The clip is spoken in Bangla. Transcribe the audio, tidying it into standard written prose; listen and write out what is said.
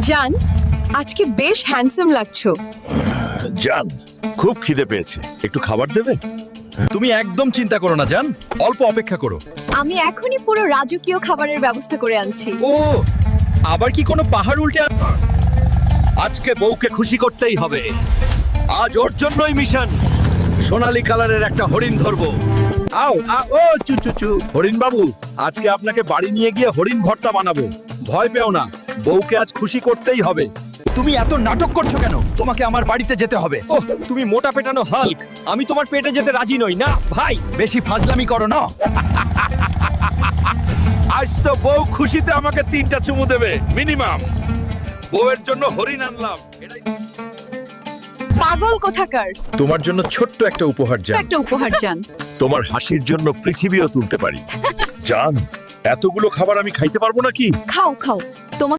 জান, আজকে বেশ হ্যান্ডসাম লাগছো। জান, খুব খিদে পেয়েছে, একটু খাবার দেবে? তুমি একদম চিন্তা করো না জান, অল্প অপেক্ষা করো। আমি এখনই পুরো রাজকীয় খাবারের ব্যবস্থা করে আনছি। ও, আবার কি কোনো পাহাড় উল্টে আজকে বউকে খুশি করতেই হবে। আজ ওর জন্যই মিশন। সোনালী কালারের একটা হরিণ ধরবো। ও চু চু চু। হরিণ বাবু, আজকে আপনাকে বাড়ি নিয়ে গিয়ে হরিণ ভর্তা বানাবো। ভয় পেও না, বউকে আজ খুশি করতেই হবে। তুমি এত নাটক করছো কেন? তোমাকে আমার বাড়িতে যেতে হবে। ওহ, তুমি মোটা পেটানো হাল্ক, আমি তোমার পেটে যেতে রাজি নই না ভাই। বেশি ফাজলামি করো না। আজ তো বউ খুশিতে আমাকে 3টা চুমু দেবে মিনিমাম। বউয়ের জন্য হরিণ আনলাম। পাগল কোথাকার। তোমার জন্য ছোট্ট একটা উপহার জান। একটা উপহার জান। তোমার হাসির জন্য পৃথিবীও তুলতে পারি। জান, এতগুলো খাবার আমি খাইতে পারবো নাকি? খাও খাও, তোমাকে